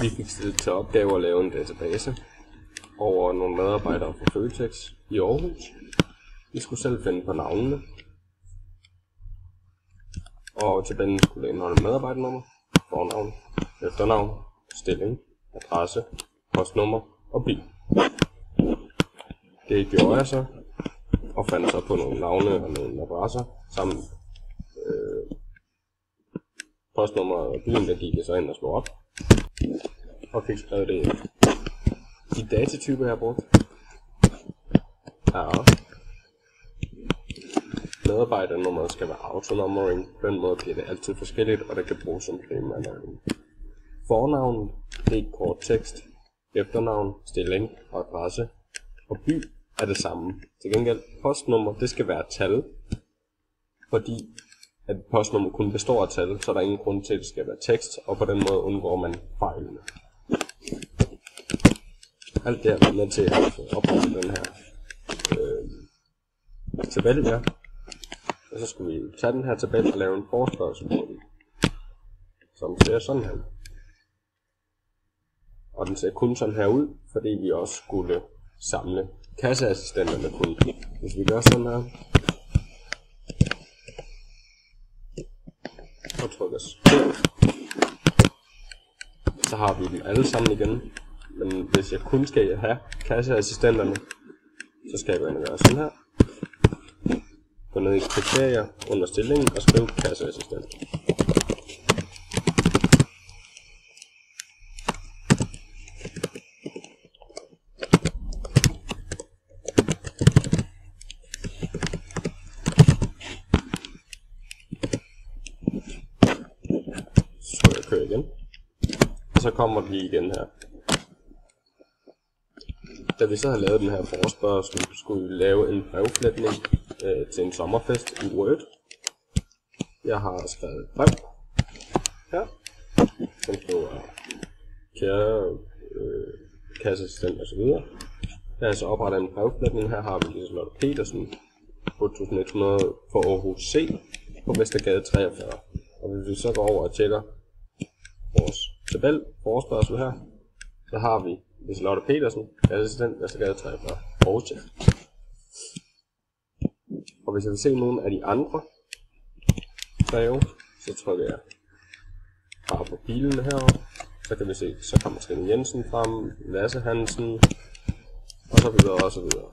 Vi fik stillet til opgave at lave en database over nogle medarbejdere fra Føtex i Aarhus. Vi skulle selv finde på navnene, og tabellen skulle indeholde medarbejernummer, fornavn, efternavn, stilling, adresse, postnummer og bil. Det gjorde jeg så, og fandt så på nogle navne og nogle adresser sammen. Postnummer og bilen, der gik jeg så ind og slog op, og fik skrevet det ind. De datatyper, jeg har brugt, er medarbejdernummeret skal være autonummering. På den måde bliver det altid forskelligt, og det kan bruges som primærnavn. Fornavn, det er kort tekst. Efternavn, stilling og adresse. Og by er det samme. Til gengæld, postnummer, det skal være tal. Fordi at postnummer kun består af tal, så er der ingen grund til, at det skal være tekst, og på den måde undgår man fejlene. Alt det er med til at oprette den her tabel her. Og så skulle vi tage den her tabel og lave en forespørgsel på den, som ser sådan her. Og den ser kun sådan her ud, fordi vi også skulle samle kasseassistenterne kun. Hvis vi gør sådan her, og trykker spil, så har vi dem alle sammen igen. Men hvis jeg kun skal have kasseassistenterne, så skal jeg gå ind og gøre sådan her. Gå ned i kriterier under stillingen og skrive kasseassistent. Så skal jeg køre igen. Og så kommer de igen her. Da vi så har lavet den her forespørgsel, skulle vi lave en brevflætning til en sommerfest i Word. Jeg har skrevet et brev her, som står kære kasseassistent og så videre. Jeg har så oprettet en brevflætning. Her har vi Liselotte Petersen, 8100 for Aarhus C på Vestergade 43. Og hvis vi så går over og tjekker vores tabel forespørgsel her, så har vi Liselotte Petersen, kasseassistent, Vestergade 43, Aarhus C. Og hvis jeg vil se nogle af de andre breve, så trykker jeg bare på pilene heroppe. Så kan vi se, så kommer Trine Jensen frem, Lasse Hansen, og så videre og så videre.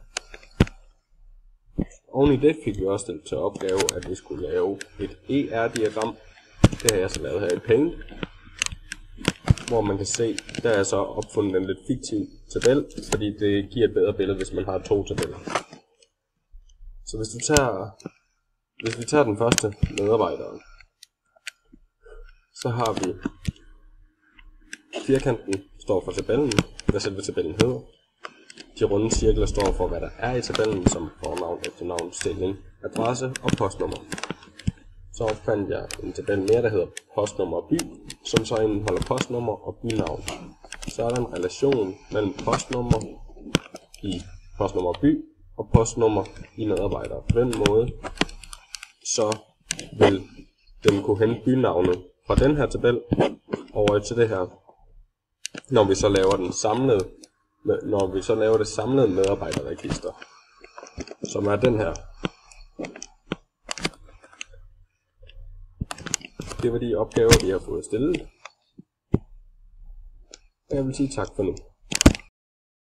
Oven i det fik vi også stillet til opgave, at vi skulle lave et ER-diagram. Det har jeg så lavet her i Paint, hvor man kan se, der er så opfundet en lidt fiktiv tabel, fordi det giver et bedre billede, hvis man har to tabeller. Så hvis vi tager den første medarbejder, så har vi firkanten står for tabellen, hvad selve tabellen hedder. De runde cirkler står for, hvad der er i tabellen, som fornavn, efternavn, stilling, adresse og postnummer. Så fandt jeg en tabel mere, der hedder postnummer og by, som så indeholder postnummer og bynavn. Så er der en relation mellem postnummer i postnummer og by og postnummer i medarbejdere. På den måde, så vil den kunne hente bynavnet fra den her tabel over til det her, når vi så laver det samlede medarbejderregister, som er den her. Det var de opgaver, vi har fået stillet. Jeg vil sige tak for nu.